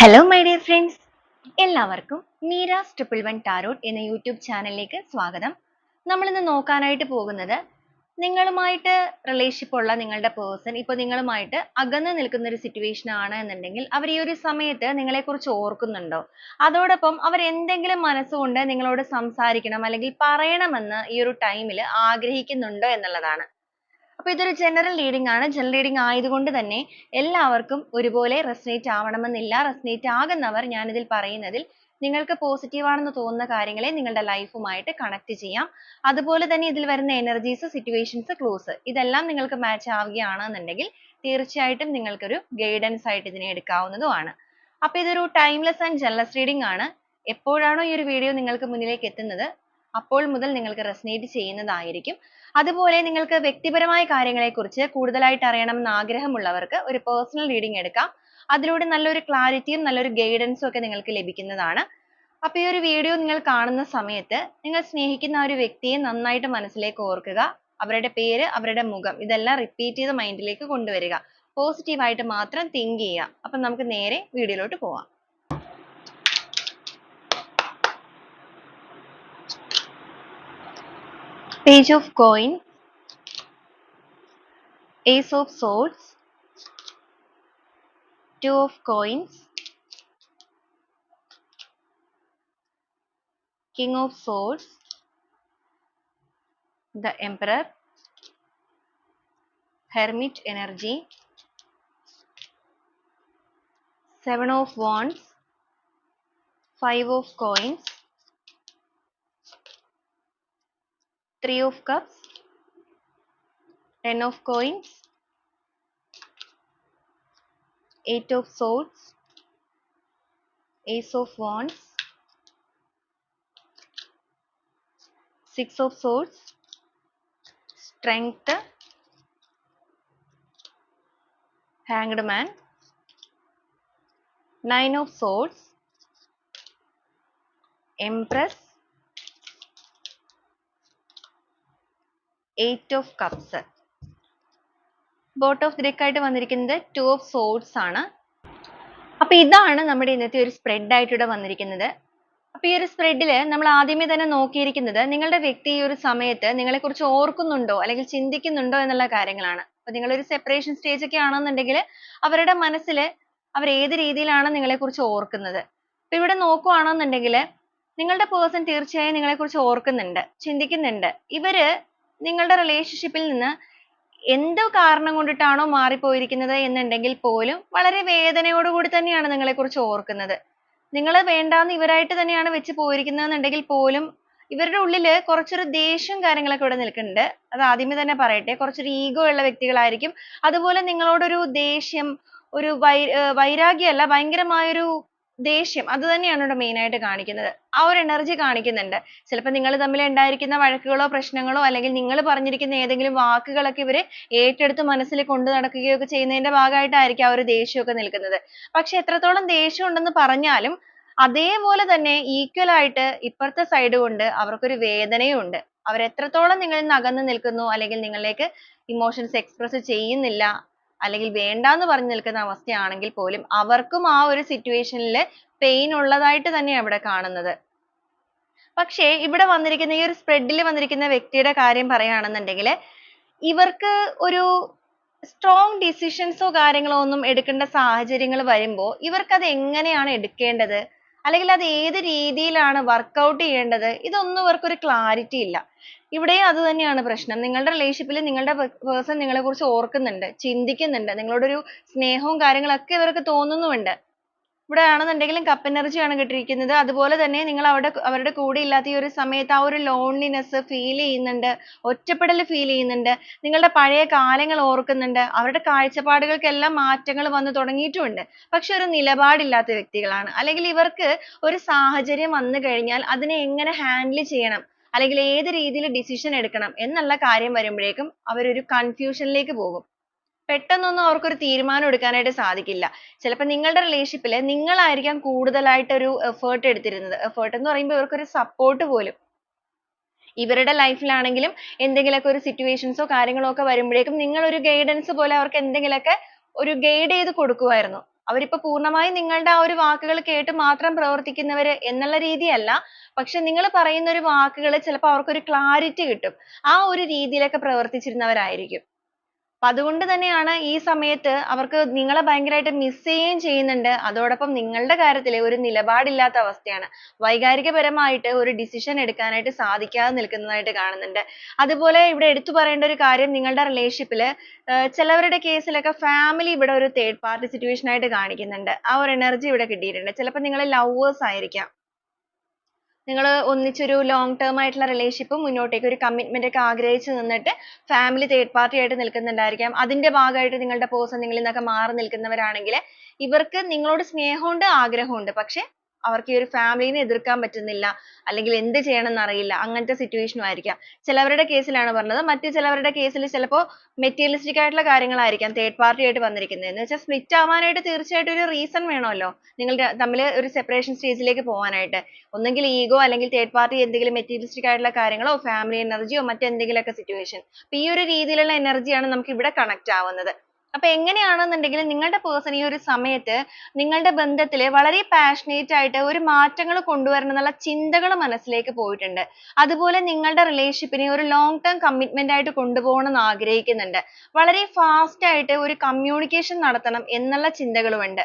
Hello my dear friends, എല്ലാവർക്കും Meera's 111 tarot എന്ന YouTube ചാനലിലേക്ക് സ്വാഗതം. നമ്മൾ ഇന്ന് നോക്കാനായിട്ട് പോകുന്നത് നിങ്ങളുമായിട്ട് റിലേഷൻഷിപ്പ് ഉള്ള നിങ്ങളുടെ പേഴ്സൺ ഇപ്പോൾ നിങ്ങളുമായിട്ട് അകന്നു നിൽക്കുന്ന ഒരു സിറ്റുവേഷൻ ആണ് എന്നുണ്ടെങ്കിൽ അവർ ഈ ഒരു സമയത്ത് നിങ്ങളെക്കുറിച്ച് ഓർക്കുന്നുണ്ടോ, അതോടൊപ്പം അവർ എന്തെങ്കിലും മനസ്സുകൊണ്ട് നിങ്ങളോട് സംസാരിക്കണം അല്ലെങ്കിൽ പറയണമെന്ന് ഈ ഒരു ടൈമിൽ ആഗ്രഹിക്കുന്നുണ്ടോ എന്നുള്ളതാണ്. അപ്പോൾ ഇതൊരു ജനറൽ റീഡിംഗ് ആണ്. ജനറൽ റീഡിംഗ് ആയതുകൊണ്ട് തന്നെ എല്ലാവർക്കും ഒരുപോലെ റെസനേറ്റ് ആവണമെന്നില്ല. റെസനേറ്റ് ആകുന്നവർ ഞാനിതിൽ പറയുന്നതിൽ നിങ്ങൾക്ക് പോസിറ്റീവ് ആണെന്ന് തോന്നുന്ന കാര്യങ്ങളെ നിങ്ങളുടെ ലൈഫുമായിട്ട് കണക്ട് ചെയ്യാം. അതുപോലെ തന്നെ ഇതിൽ വരുന്ന എനർജീസ്, സിറ്റുവേഷൻസ്, ക്ലൂസ് ഇതെല്ലാം നിങ്ങൾക്ക് മാച്ച് ആവുകയാണെന്നുണ്ടെങ്കിൽ തീർച്ചയായിട്ടും നിങ്ങൾക്കൊരു ഗൈഡൻസ് ആയിട്ട് ഇതിനെ എടുക്കാവുന്നതുമാണ്. അപ്പോൾ ഇതൊരു ടൈംലെസ് ആൻഡ് ജനറൽ റീഡിംഗ് ആണ്. എപ്പോഴാണോ ഈ ഒരു വീഡിയോ നിങ്ങൾക്ക് മുന്നിലേക്ക് എത്തുന്നത് അപ്പോൾ മുതൽ നിങ്ങൾക്ക് റെസനേറ്റ് ചെയ്യുന്നതായിരിക്കും. അതുപോലെ നിങ്ങൾക്ക് വ്യക്തിപരമായ കാര്യങ്ങളെക്കുറിച്ച് കൂടുതലായിട്ട് അറിയണമെന്ന് ആഗ്രഹമുള്ളവർക്ക് ഒരു പേഴ്സണൽ റീഡിംഗ് എടുക്കാം. അതിലൂടെ നല്ലൊരു ക്ലാരിറ്റിയും നല്ലൊരു ഗൈഡൻസും ഒക്കെ നിങ്ങൾക്ക് ലഭിക്കുന്നതാണ്. അപ്പോൾ ഈ ഒരു വീഡിയോ നിങ്ങൾ കാണുന്ന സമയത്ത് നിങ്ങൾ സ്നേഹിക്കുന്ന ആ ഒരു വ്യക്തിയെ നന്നായിട്ട് മനസ്സിലേക്ക് ഓർക്കുക. അവരുടെ പേര്, അവരുടെ മുഖം ഇതെല്ലാം റിപ്പീറ്റ് ചെയ്ത് മൈൻഡിലേക്ക് കൊണ്ടുവരിക. പോസിറ്റീവ് ആയിട്ട് മാത്രം തിങ്ക് ചെയ്യുക. അപ്പം നമുക്ക് നേരെ വീഡിയോയിലോട്ട് പോവാം. Page of coin, Ace of swords, Two of coins, King of swords, the Emperor, Hermit energy, Seven of wands, Five of coins, Three of cups, Ten of coins, Eight of swords, Ace of wands, Six of swords, Strength, Hanged man, Nine of swords, Empress, Eight of cups. Boat of the deck ആയിട്ട് വന്നിരിക്കുന്നത് two of swords ആണ്. അപ്പൊ ഇതാണ് നമ്മുടെ ഇന്നത്തെ ഒരു spread ആയിട്ട് ഇവിടെ വന്നിരിക്കുന്നത്. അപ്പൊ ഈ ഒരു സ്പ്രെഡിൽ നമ്മൾ ആദ്യമേ തന്നെ നോക്കിയിരിക്കുന്നത് നിങ്ങളുടെ വ്യക്തി ഈ ഒരു സമയത്ത് നിങ്ങളെ കുറിച്ച് ഓർക്കുന്നുണ്ടോ അല്ലെങ്കിൽ ചിന്തിക്കുന്നുണ്ടോ എന്നുള്ള കാര്യങ്ങളാണ്. അപ്പൊ നിങ്ങളൊരു സെപ്പറേഷൻ സ്റ്റേജ് ഒക്കെ ആണെന്നുണ്ടെങ്കിൽ അവരുടെ മനസ്സിൽ അവർ ഏത് രീതിയിലാണ് നിങ്ങളെ കുറിച്ച് ഓർക്കുന്നത്. അപ്പൊ ഇവിടെ നോക്കുവാണെന്നുണ്ടെങ്കിൽ നിങ്ങളുടെ പേഴ്സൺ തീർച്ചയായും നിങ്ങളെ കുറിച്ച് ഓർക്കുന്നുണ്ട്, ചിന്തിക്കുന്നുണ്ട്. ഇവര് നിങ്ങളുടെ റിലേഷൻഷിപ്പിൽ നിന്ന് എന്തോ കാരണം കൊണ്ടിട്ടാണോ മാറിപ്പോയിരിക്കുന്നത് എന്നുണ്ടെങ്കിൽ പോലും വളരെ വേദനയോടുകൂടി തന്നെയാണ് നിങ്ങളെക്കുറിച്ച് ഓർക്കുന്നത്. നിങ്ങൾ വേണ്ടാന്ന് ഇവരായിട്ട് തന്നെയാണ് വെച്ച് പോയിരിക്കുന്നതെന്നുണ്ടെങ്കിൽ പോലും ഇവരുടെ ഉള്ളില് കുറച്ചൊരു ദേഷ്യം കാര്യങ്ങളൊക്കെ ഇവിടെ നിൽക്കുന്നുണ്ട്. അത് ആദ്യമേ തന്നെ പറയട്ടെ, കുറച്ചൊരു ഈഗോ ഉള്ള വ്യക്തികളായിരിക്കും. അതുപോലെ നിങ്ങളോടൊരു ദേഷ്യം, ഒരു വൈരാഗ്യമല്ല, ഭയങ്കരമായൊരു ദേഷ്യം അത് തന്നെയാണ് ഇവിടെ മെയിൻ ആയിട്ട് കാണിക്കുന്നത്. ആ ഒരു എനർജി കാണിക്കുന്നുണ്ട്. ചിലപ്പോൾ നിങ്ങൾ തമ്മിൽ ഉണ്ടായിരിക്കുന്ന വഴക്കുകളോ പ്രശ്നങ്ങളോ അല്ലെങ്കിൽ നിങ്ങൾ പറഞ്ഞിരിക്കുന്ന ഏതെങ്കിലും വാക്കുകളൊക്കെ ഇവര് ഏറ്റെടുത്ത് മനസ്സിൽ കൊണ്ടു നടക്കുകയോ ഒക്കെ ചെയ്യുന്നതിന്റെ ഭാഗമായിട്ടായിരിക്കും ആ ഒരു ദേഷ്യമൊക്കെ നിൽക്കുന്നത്. പക്ഷെ എത്രത്തോളം ദേഷ്യം ഉണ്ടെന്ന് പറഞ്ഞാലും അതേപോലെ തന്നെ ഈക്വൽ ആയിട്ട് ഇപ്പുറത്തെ സൈഡ് കൊണ്ട് അവർക്കൊരു വേദനയും ഉണ്ട്. അവർ എത്രത്തോളം നിങ്ങളിൽ നിന്ന് അകന്നു നിൽക്കുന്നു അല്ലെങ്കിൽ നിങ്ങളിലേക്ക് ഇമോഷൻസ് എക്സ്പ്രസ് ചെയ്യുന്നില്ല അല്ലെങ്കിൽ വേണ്ടാന്ന് പറഞ്ഞു നിൽക്കുന്ന അവസ്ഥയാണെങ്കിൽ പോലും അവർക്കും ആ ഒരു സിറ്റുവേഷനിൽ പെയിൻ ഉള്ളതായിട്ട് തന്നെയാണ് ഇവിടെ കാണുന്നത്. പക്ഷേ ഇവിടെ വന്നിരിക്കുന്ന ഈ ഒരു സ്പ്രെഡിൽ വന്നിരിക്കുന്ന വ്യക്തിയുടെ കാര്യം പറയുകയാണെന്നുണ്ടെങ്കിൽ ഇവർക്ക് ഒരു സ്ട്രോങ് ഡിസിഷൻസോ കാര്യങ്ങളോ ഒന്നും എടുക്കേണ്ട സാഹചര്യങ്ങൾ വരുമ്പോൾ ഇവർക്ക് അത് എങ്ങനെയാണ് എടുക്കേണ്ടത് അല്ലെങ്കിൽ അത് ഏത് രീതിയിലാണ് വർക്കൗട്ട് ചെയ്യേണ്ടത് ഇതൊന്നും ഇവർക്കൊരു ക്ലാരിറ്റി ഇല്ല. ഇവിടെയും അത് തന്നെയാണ് പ്രശ്നം. നിങ്ങളുടെ റിലേഷൻഷിപ്പിൽ നിങ്ങളുടെ പേഴ്സൺ നിങ്ങളെ കുറിച്ച് ഓർക്കുന്നുണ്ട്, ചിന്തിക്കുന്നുണ്ട്, നിങ്ങളോടൊരു സ്നേഹവും കാര്യങ്ങളൊക്കെ ഇവർക്ക് തോന്നുന്നുമുണ്ട്. ഇവിടെ ആണെന്നുണ്ടെങ്കിലും കപ്പ് എനർജി ആണ് കിട്ടിയിരിക്കുന്നത്. അതുപോലെ തന്നെ നിങ്ങൾ അവരുടെ കൂടെ ഇല്ലാത്ത ഈ ഒരു സമയത്ത് ആ ഒരു ലോൺലിനെസ് ഫീൽ ചെയ്യുന്നുണ്ട്, ഒറ്റപ്പെടൽ ഫീൽ ചെയ്യുന്നുണ്ട്, നിങ്ങളുടെ പഴയ കാലങ്ങൾ ഓർക്കുന്നുണ്ട്. അവരുടെ കാഴ്ചപ്പാടുകൾക്കെല്ലാം മാറ്റങ്ങൾ വന്നു തുടങ്ങിയിട്ടുമുണ്ട്. പക്ഷെ ഒരു നിലപാടില്ലാത്ത വ്യക്തികളാണ്. അല്ലെങ്കിൽ ഇവർക്ക് ഒരു സാഹചര്യം വന്നു കഴിഞ്ഞാൽ അതിനെ എങ്ങനെ ഹാൻഡിൽ ചെയ്യണം അല്ലെങ്കിൽ ഏത് രീതിയിൽ ഡിസിഷൻ എടുക്കണം എന്നുള്ള കാര്യം വരുമ്പോഴേക്കും അവരൊരു കൺഫ്യൂഷനിലേക്ക് പോകും. പെട്ടെന്നൊന്നും അവർക്കൊരു തീരുമാനം എടുക്കാനായിട്ട് സാധിക്കില്ല. ചിലപ്പോൾ നിങ്ങളുടെ റിലേഷൻഷിപ്പിൽ നിങ്ങളായിരിക്കാം കൂടുതലായിട്ട് ഒരു എഫേർട്ട് എടുത്തിരുന്നത്. എഫേർട്ട് എന്ന് പറയുമ്പോൾ ഇവർക്കൊരു സപ്പോർട്ട് പോലും ഇവരുടെ ലൈഫിലാണെങ്കിലും എന്തെങ്കിലുമൊക്കെ ഒരു സിറ്റുവേഷൻസോ കാര്യങ്ങളോ ഒക്കെ വരുമ്പോഴേക്കും നിങ്ങൾ ഒരു ഗൈഡൻസ് പോലെ അവർക്ക് എന്തെങ്കിലുമൊക്കെ ഒരു ഗൈഡ് ചെയ്ത് കൊടുക്കുമായിരുന്നു. അവരിപ്പോ പൂർണ്ണമായും നിങ്ങളുടെ ആ ഒരു വാക്കുകൾ കേട്ട് മാത്രം പ്രവർത്തിക്കുന്നവര് എന്നുള്ള രീതിയല്ല. പക്ഷെ നിങ്ങൾ പറയുന്ന ഒരു വാക്കുകൾ ചിലപ്പോൾ അവർക്കൊരു clarity കിട്ടും. ആ ഒരു രീതിയിലൊക്കെ പ്രവർത്തിച്ചിരുന്നവരായിരിക്കും. അപ്പൊ അതുകൊണ്ട് തന്നെയാണ് ഈ സമയത്ത് അവർക്ക് നിങ്ങളെ ഭയങ്കരമായിട്ട് miss ചെയ്യുകയും ചെയ്യുന്നുണ്ട്. അതോടൊപ്പം നിങ്ങളുടെ കാര്യത്തിൽ ഒരു നിലപാടില്ലാത്ത അവസ്ഥയാണ്. വൈകാരികപരമായിട്ട് ഒരു decision എടുക്കാനായിട്ട് സാധിക്കാതെ നിൽക്കുന്നതായിട്ട് കാണുന്നുണ്ട്. അതുപോലെ ഇവിടെ എടുത്തു പറയേണ്ട ഒരു കാര്യം നിങ്ങളുടെ relationship ല് ചിലവരുടെ case ലൊക്കെ family ഇവിടെ ഒരു third party situation ആയിട്ട് കാണിക്കുന്നുണ്ട്. ആ ഒരു energy ഇവിടെ കിട്ടിയിട്ടുണ്ട്. ചിലപ്പോൾ നിങ്ങൾ lovers ആയിരിക്കാം. നിങ്ങൾ ഒന്നിച്ചൊരു long term ആയിട്ടുള്ള relationship മുന്നോട്ടേക്ക് ഒരു commitment ഒക്കെ ആഗ്രഹിച്ച് നിന്നിട്ട് family third party ആയിട്ട് നിൽക്കുന്നുണ്ടായിരിക്കാം. അതിന്റെ ഭാഗമായിട്ട് നിങ്ങളുടെ person നിങ്ങളിൽ നിന്നൊക്കെ മാറി നിൽക്കുന്നവരാണെങ്കിൽ ഇവർക്ക് നിങ്ങളോട് സ്നേഹമുണ്ട് ആഗ്രഹമുണ്ട്. പക്ഷെ അവർക്ക് ഈ ഒരു family നെ എതിർക്കാൻ പറ്റുന്നില്ല, അല്ലെങ്കിൽ എന്ത് ചെയ്യണമെന്ന് അറിയില്ല, അങ്ങനത്തെ situation ആയിരിക്കാം. ചിലവരുടെ കേസിലാണ് പറഞ്ഞത്. മറ്റു ചിലവരുടെ കേസിൽ ചിലപ്പോൾ മെറ്റീരിയലിസ്റ്റിക് ആയിട്ടുള്ള കാര്യങ്ങളായിരിക്കാം തേർഡ് പാർട്ടി ആയിട്ട് വന്നിരിക്കുന്നത്. എന്ന് വെച്ചാൽ സ്പ്ലിറ്റ് ആവാനായിട്ട് തീർച്ചയായിട്ടും ഒരു റീസൺ വേണമല്ലോ, നിങ്ങൾ തമ്മിൽ ഒരു സെപ്പറേഷൻ സ്റ്റേജിലേക്ക് പോകാനായിട്ട്. ഒന്നെങ്കിൽ ഈഗോ, അല്ലെങ്കിൽ തേർഡ് പാർട്ടി എന്തെങ്കിലും മെറ്റീരിയലിസ്റ്റിക് ആയിട്ടുള്ള കാര്യങ്ങളോ ഫാമിലി എനർജിയോ മറ്റെന്തെങ്കിലുമൊക്കെ സിറ്റുവേഷൻ. അപ്പൊ ഈ ഒരു രീതിയിലുള്ള എനർജിയാണ് നമുക്ക് ഇവിടെ കണക്ട് ആവുന്നത്. അപ്പൊ എങ്ങനെയാണെന്നുണ്ടെങ്കിൽ നിങ്ങളുടെ പേഴ്സൺ ഈ ഒരു സമയത്ത് നിങ്ങളുടെ ബന്ധത്തിൽ വളരെ പാഷനേറ്റ് ആയിട്ട് ഒരു മാറ്റങ്ങൾ കൊണ്ടുവരണം എന്നുള്ള ചിന്തകൾ മനസ്സിലേക്ക് പോയിട്ടുണ്ട്. അതുപോലെ നിങ്ങളുടെ റിലേഷൻഷിപ്പിനെ ഒരു ലോങ് ടേം കമ്മിറ്റ്മെന്റ് ആയിട്ട് കൊണ്ടുപോകണം എന്ന് ആഗ്രഹിക്കുന്നുണ്ട്. വളരെ ഫാസ്റ്റ് ആയിട്ട് ഒരു കമ്മ്യൂണിക്കേഷൻ നടത്തണം എന്നുള്ള ചിന്തകളുമുണ്ട്.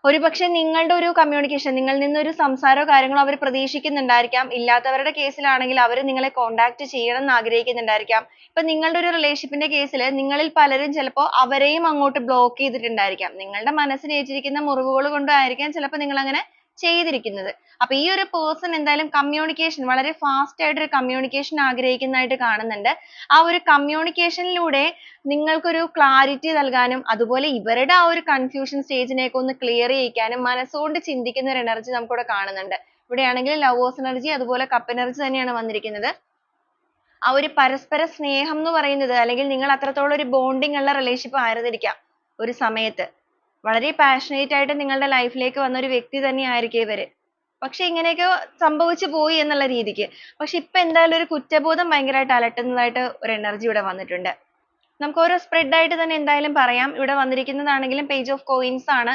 ഒരുപക്ഷെ നിങ്ങളുടെ ഒരു communication, നിങ്ങളിൽ നിന്ന് ഒരു സംസാരമോ കാര്യങ്ങളോ അവർ പ്രതീക്ഷിക്കുന്നുണ്ടായിരിക്കാം. ഇല്ലാത്തവരുടെ കേസിലാണെങ്കിൽ അവർ നിങ്ങളെ contact ചെയ്യണം എന്ന് ആഗ്രഹിക്കുന്നുണ്ടായിരിക്കാം. ഇപ്പൊ നിങ്ങളുടെ ഒരു relationship ന്റെ കേസിൽ നിങ്ങളിൽ പലരും ചിലപ്പോൾ അവരെയും അങ്ങോട്ട് block ചെയ്തിട്ടുണ്ടായിരിക്കാം. നിങ്ങളുടെ മനസ്സിൽ ഏറ്റിരിക്കുന്ന മുറിവുകൾ കൊണ്ടായിരിക്കാം ചിലപ്പോൾ നിങ്ങൾ അങ്ങനെ ചെയ്തിരിക്കുന്നത്. അപ്പൊ ഈ ഒരു person എന്തായാലും communication വളരെ fast ആയിട്ട് ഒരു communication ആഗ്രഹിക്കുന്നതായിട്ട് കാണുന്നുണ്ട്. ആ ഒരു communication ലൂടെ നിങ്ങൾക്കൊരു clarity നൽകാനും അതുപോലെ ഇവരുടെ ആ ഒരു confusion stage നെയൊക്കെ ഒന്ന് clear ചെയ്യിക്കാനും മനസ്സുകൊണ്ട് ചിന്തിക്കുന്ന ഒരു energy നമുക്കിവിടെ കാണുന്നുണ്ട്. ഇവിടെയാണെങ്കിൽ lovers energy അതുപോലെ cup energy തന്നെയാണ് വന്നിരിക്കുന്നത്. ആ ഒരു പരസ്പര സ്നേഹം എന്ന് പറയുന്നത്, അല്ലെങ്കിൽ നിങ്ങൾ അത്രത്തോളം ഒരു bonding ഉള്ള relationship ആയിരുന്നിരിക്കാം ഒരു സമയത്ത്. വളരെ passionate ആയിട്ട് നിങ്ങളുടെ ലൈഫിലേക്ക് വന്ന ഒരു വ്യക്തി തന്നെയായിരിക്കും ഇവര്. പക്ഷെ ഇങ്ങനെയൊക്കെ സംഭവിച്ചു പോയി എന്നുള്ള രീതിക്ക്. പക്ഷെ ഇപ്പൊ എന്തായാലും ഒരു കുറ്റബോധം ഭയങ്കരമായിട്ട് അലട്ടുന്നതായിട്ട് ഒരു എനർജി ഇവിടെ വന്നിട്ടുണ്ട്. നമുക്ക് ഓരോ സ്പ്രെഡ് ആയിട്ട് തന്നെ എന്തായാലും പറയാം. ഇവിടെ വന്നിരിക്കുന്നതാണെങ്കിലും പേജ് ഓഫ് കോയിൻസ് ആണ്.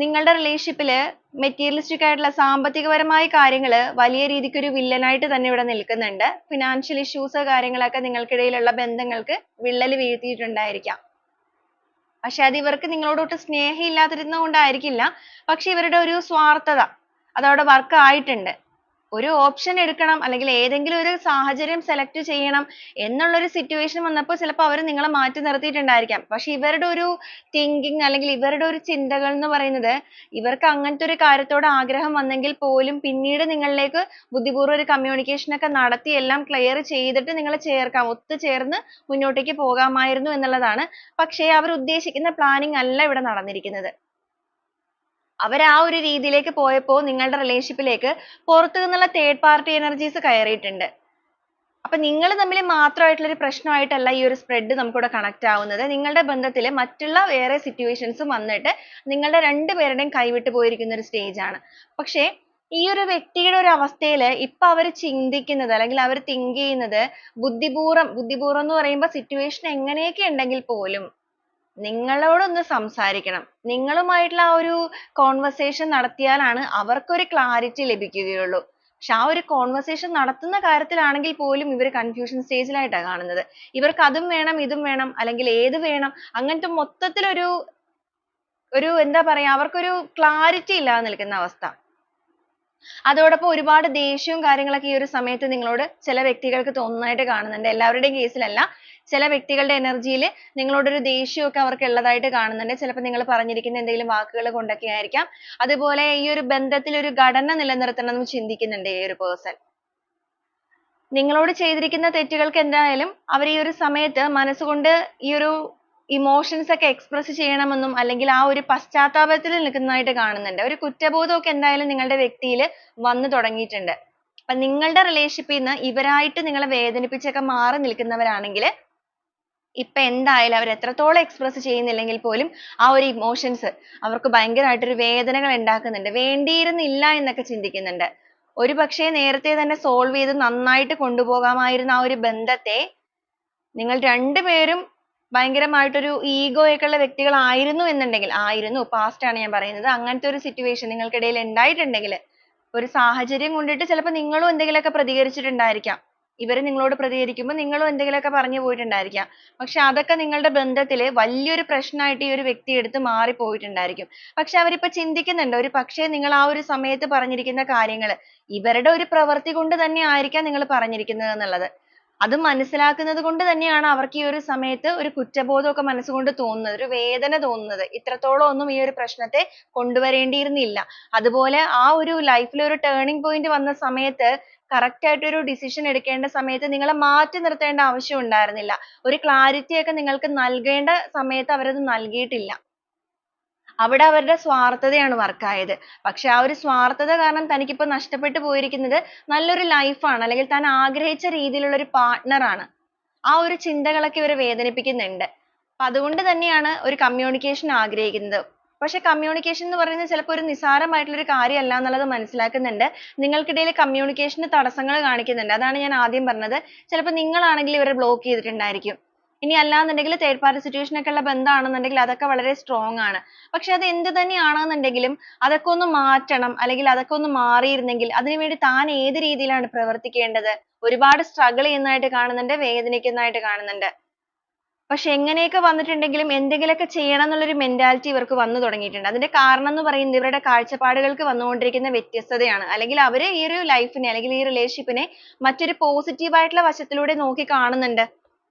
നിങ്ങളുടെ റിലേഷൻഷിപ്പിൽ മെറ്റീരിയലിസ്റ്റിക് ആയിട്ടുള്ള സാമ്പത്തികപരമായ കാര്യങ്ങൾ വലിയ രീതിക്ക് ഒരു വില്ലനായിട്ട് തന്നെ ഇവിടെ നിൽക്കുന്നുണ്ട്. ഫിനാൻഷ്യൽ ഇഷ്യൂസ് കാര്യങ്ങളൊക്കെ നിങ്ങൾക്കിടയിലുള്ള ബന്ധങ്ങൾക്ക് വിള്ളൽ വീഴ്ത്തിയിട്ടുണ്ടായിരിക്കാം. പക്ഷെ അത് ഇവർക്ക് നിങ്ങളോട് ഒട്ടും സ്നേഹം ഇല്ലാതിരുന്നത് കൊണ്ടായിരിക്കില്ല. പക്ഷെ ഇവരുടെ ഒരു സ്വാർത്ഥത അതവിടെ വർക്ക് ആയിട്ടുണ്ട്. ഒരു ഓപ്ഷൻ എടുക്കണം, അല്ലെങ്കിൽ ഏതെങ്കിലും ഒരു സാഹചര്യം സെലക്ട് ചെയ്യണം എന്നുള്ളൊരു സിറ്റുവേഷൻ വന്നപ്പോൾ ചിലപ്പോൾ അവർ നിങ്ങളെ മാറ്റി നിർത്തിയിട്ടുണ്ടായിരിക്കാം. പക്ഷെ ഇവരുടെ ഒരു തിങ്കിങ് അല്ലെങ്കിൽ ഇവരുടെ ഒരു ചിന്തകൾ എന്ന് പറയുന്നത്, ഇവർക്ക് അങ്ങനത്തെ ഒരു കാര്യത്തോട് ആഗ്രഹം വന്നെങ്കിൽ പോലും പിന്നീട് നിങ്ങളിലേക്ക് ബുദ്ധിപൂർവ്വം ഒരു കമ്മ്യൂണിക്കേഷൻ ഒക്കെ നടത്തി എല്ലാം ക്ലിയർ ചെയ്തിട്ട് നിങ്ങളെ ചേർക്കാം, ഒത്തുചേർന്ന് മുന്നോട്ടേക്ക് പോകാമായിരുന്നു എന്നുള്ളതാണ്. പക്ഷേ അവർ ഉദ്ദേശിക്കുന്ന പ്ലാനിങ് അല്ല ഇവിടെ നടന്നിരിക്കുന്നത്. അവർ ആ ഒരു രീതിയിലേക്ക് പോയപ്പോൾ നിങ്ങളുടെ റിലേഷൻഷിപ്പിലേക്ക് പുറത്തു നിന്നുള്ള തേർഡ് പാർട്ടി എനർജീസ് കയറിയിട്ടുണ്ട്. അപ്പൊ നിങ്ങൾ തമ്മിൽ മാത്രമായിട്ടുള്ള ഒരു പ്രശ്നമായിട്ടല്ല ഈ ഒരു സ്പ്രെഡ് നമുക്കിവിടെ കണക്ട് ആവുന്നത്. നിങ്ങളുടെ ബന്ധത്തിൽ മറ്റുള്ള വേറെ സിറ്റുവേഷൻസും വന്നിട്ട് നിങ്ങളുടെ രണ്ടുപേരുടെയും കൈവിട്ട് പോയിരിക്കുന്ന ഒരു സ്റ്റേജ് ആണ്. പക്ഷേ ഈ ഒരു വ്യക്തിയുടെ ഒരു അവസ്ഥയിൽ ഇപ്പൊ അവർ ചിന്തിക്കുന്നത് അല്ലെങ്കിൽ അവർ തിങ്ക് ചെയ്യുന്നത് ബുദ്ധിപൂർവ്വം എന്ന് പറയുമ്പോൾ സിറ്റുവേഷൻ എങ്ങനെയൊക്കെ ഉണ്ടെങ്കിൽ പോലും നിങ്ങളോടൊന്ന് സംസാരിക്കണം. നിങ്ങളുമായിട്ടുള്ള ആ ഒരു conversation നടത്തിയാലാണ് അവർക്കൊരു clarity ലഭിക്കുകയുള്ളൂ. പക്ഷെ ആ ഒരു conversation നടത്തുന്ന കാര്യത്തിലാണെങ്കിൽ പോലും ഇവർ confusion stage ലായിട്ടാണ് കാണുന്നത്. ഇവർക്ക് അതും വേണം ഇതും വേണം, അല്ലെങ്കിൽ ഏത് വേണം, അങ്ങനത്തെ മൊത്തത്തിൽ ഒരു എന്താ പറയാ, അവർക്കൊരു clarity ഇല്ലാതെ നിൽക്കുന്ന അവസ്ഥ. അതോടൊപ്പം ഒരുപാട് ദേഷ്യവും കാര്യങ്ങളൊക്കെ ഈ ഒരു സമയത്ത് നിങ്ങളോട് ചില വ്യക്തികൾക്ക് തോന്നുന്നതായിട്ട് കാണുന്നുണ്ട്. എല്ലാവരുടെയും കേസിലല്ല. ചില വ്യക്തികളുടെ എനർജിയിൽ നിങ്ങളോടൊരു ദേഷ്യമൊക്കെ അവർക്ക് ഉള്ളതായിട്ട് കാണുന്നുണ്ട്. ചിലപ്പോൾ നിങ്ങൾ പറഞ്ഞിരിക്കുന്ന എന്തെങ്കിലും വാക്കുകൾ കൊണ്ടൊക്കെ ആയിരിക്കാം. അതുപോലെ ഈ ഒരു ബന്ധത്തിൽ ഒരു ഘടന നിലനിർത്തണം എന്ന് ചിന്തിക്കുന്നുണ്ട് ഈ ഒരു പേഴ്സൺ. നിങ്ങളോട് ചെയ്തിരിക്കുന്ന തെറ്റുകൾക്ക് എന്തായാലും അവർ ഈ ഒരു സമയത്ത് മനസ്സുകൊണ്ട് ഈ ഒരു ഇമോഷൻസ് ഒക്കെ എക്സ്പ്രസ് ചെയ്യണമെന്നും, അല്ലെങ്കിൽ ആ ഒരു പശ്ചാത്താപത്തിൽ നിൽക്കുന്നതായിട്ട് കാണുന്നുണ്ട്. ഒരു കുറ്റബോധമൊക്കെ എന്തായാലും നിങ്ങളുടെ വ്യക്തിയിൽ വന്നു തുടങ്ങിയിട്ടുണ്ട്. അപ്പൊ നിങ്ങളുടെ റിലേഷൻഷിപ്പിൽ നിന്ന് ഇവരായിട്ട് നിങ്ങളെ വേദനിപ്പിച്ചൊക്കെ മാറി നിൽക്കുന്നവരാണെങ്കിൽ ഇപ്പൊ എന്തായാലും അവർ എത്രത്തോളം എക്സ്പ്രസ് ചെയ്യുന്നില്ലെങ്കിൽ പോലും ആ ഒരു ഇമോഷൻസ് അവർക്ക് ഭയങ്കരമായിട്ടൊരു വേദനകൾ ഉണ്ടാക്കുന്നുണ്ട്. വേണ്ടിയിരുന്നില്ല എന്നൊക്കെ ചിന്തിക്കുന്നുണ്ട്. ഒരു പക്ഷേ നേരത്തെ തന്നെ സോൾവ് ചെയ്ത് നന്നായിട്ട് കൊണ്ടുപോകാമായിരുന്ന ആ ഒരു ബന്ധത്തെ നിങ്ങൾ രണ്ടുപേരും ഭയങ്കരമായിട്ടൊരു ഈഗോ ഒക്കെ ഉള്ള വ്യക്തികളായിരുന്നു എന്നുണ്ടെങ്കിൽ, പാസ്റ്റ് ആണ് ഞാൻ പറയുന്നത്, അങ്ങനത്തെ ഒരു സിറ്റുവേഷൻ നിങ്ങൾക്കിടയിൽ ഉണ്ടായിട്ടുണ്ടെങ്കിൽ, ഒരു സാഹചര്യം കൊണ്ടിട്ട് ചിലപ്പോൾ നിങ്ങളും എന്തെങ്കിലുമൊക്കെ പ്രതികരിച്ചിട്ടുണ്ടായിരിക്കാം. ഇവര് നിങ്ങളോട് പ്രതികരിക്കുമ്പോൾ നിങ്ങളും എന്തെങ്കിലുമൊക്കെ പറഞ്ഞു പോയിട്ടുണ്ടായിരിക്കാം. പക്ഷെ അതൊക്കെ നിങ്ങളുടെ ബന്ധത്തിൽ വലിയൊരു പ്രശ്നമായിട്ട് ഈ ഒരു വ്യക്തി എടുത്ത് മാറിപ്പോയിട്ടുണ്ടായിരിക്കും. പക്ഷെ അവരിപ്പോ ചിന്തിക്കുന്നുണ്ട്, ഒരു പക്ഷേ നിങ്ങൾ ആ ഒരു സമയത്ത് പറഞ്ഞിരിക്കുന്ന കാര്യങ്ങൾ ഇവരുടെ ഒരു പ്രവൃത്തി കൊണ്ട് തന്നെ ആയിരിക്കാം നിങ്ങൾ പറഞ്ഞിരിക്കുന്നത് എന്നുള്ളത്. അത് മനസ്സിലാക്കുന്നത് കൊണ്ട് തന്നെയാണ് അവർക്ക് ഈ ഒരു സമയത്ത് ഒരു കുറ്റബോധമൊക്കെ മനസ്സുകൊണ്ട് തോന്നുന്നത്, ഒരു വേദന തോന്നുന്നത്. ഇത്രത്തോളം ഒന്നും ഈ ഒരു പ്രശ്നത്തെ കൊണ്ടുവരേണ്ടിയിരുന്നില്ല. അതുപോലെ ആ ഒരു ലൈഫിൽ ഒരു ടേണിംഗ് പോയിന്റ് വന്ന സമയത്ത് correct ആയിട്ട് ഒരു decision എടുക്കേണ്ട സമയത്ത് നിങ്ങളെ മാറ്റി നിർത്തേണ്ട ആവശ്യം ഉണ്ടായിരുന്നില്ല. ഒരു clarity ഒക്കെ നിങ്ങൾക്ക് നൽകേണ്ട സമയത്ത് അവരത് നൽകിയിട്ടില്ല. അവിടെ അവരുടെ സ്വാർത്ഥതയാണ് work ആയത്. പക്ഷെ ആ ഒരു സ്വാർത്ഥത കാരണം തനിക്കിപ്പോൾ നഷ്ടപ്പെട്ടു പോയിരിക്കുന്നത് നല്ലൊരു life ആണ്, അല്ലെങ്കിൽ താൻ ആഗ്രഹിച്ച രീതിയിലുള്ള ഒരു partner ആണ്. ആ ഒരു ചിന്തകളൊക്കെ ഇവരെ വേദനിപ്പിക്കുന്നുണ്ട്. അപ്പൊ അതുകൊണ്ട് തന്നെയാണ് ഒരു communication ആഗ്രഹിക്കുന്നത്. പക്ഷെ communication എന്ന് പറയുന്നത് ചിലപ്പോൾ ഒരു നിസ്സാരമായിട്ടുള്ള ഒരു കാര്യമല്ല എന്നുള്ളത് മനസ്സിലാക്കുന്നുണ്ട്. നിങ്ങൾക്കിടയിൽ communication തടസ്സങ്ങൾ കാണിക്കുന്നുണ്ട്. അതാണ് ഞാൻ ആദ്യം പറഞ്ഞത്. ചിലപ്പോൾ നിങ്ങളാണെങ്കിൽ ഇവരെ block ചെയ്തിട്ടുണ്ടായിരിക്കും. ഇനി അല്ലാന്നുണ്ടെങ്കിൽ third party situation ഒക്കെ ഉള്ള ബന്ധമാണെന്നുണ്ടെങ്കിൽ അതൊക്കെ വളരെ strong ആണ്. പക്ഷെ അത് എന്ത് തന്നെയാണെന്നുണ്ടെങ്കിലും അതൊക്കെ ഒന്ന് മാറ്റണം, അല്ലെങ്കിൽ അതൊക്കെ ഒന്ന് മാറിയിരുന്നെങ്കിൽ, അതിനുവേണ്ടി താൻ ഏത് രീതിയിലാണ് പ്രവർത്തിക്കേണ്ടത്? ഒരുപാട് struggle ചെയ്യുന്നതായിട്ട് കാണുന്നുണ്ട്, വേദനിക്കുന്നതായിട്ട് കാണുന്നുണ്ട്. പക്ഷെ എങ്ങനെയൊക്കെ വന്നിട്ടുണ്ടെങ്കിലും എന്തെങ്കിലുമൊക്കെ ചെയ്യണം എന്നുള്ളൊരു mentality ഇവർക്ക് വന്നു തുടങ്ങിയിട്ടുണ്ട്. അതിന്റെ കാരണം എന്ന് പറയുന്നത് ഇവരുടെ കാഴ്ചപ്പാടുകൾക്ക് വന്നുകൊണ്ടിരിക്കുന്ന വ്യത്യസ്തതയാണ്. അല്ലെങ്കിൽ അവര് ഈ ഒരു life നെ അല്ലെങ്കിൽ ഈ relationship നെ മറ്റൊരു positive ആയിട്ടുള്ള വശത്തിലൂടെ നോക്കി കാണുന്നുണ്ട്.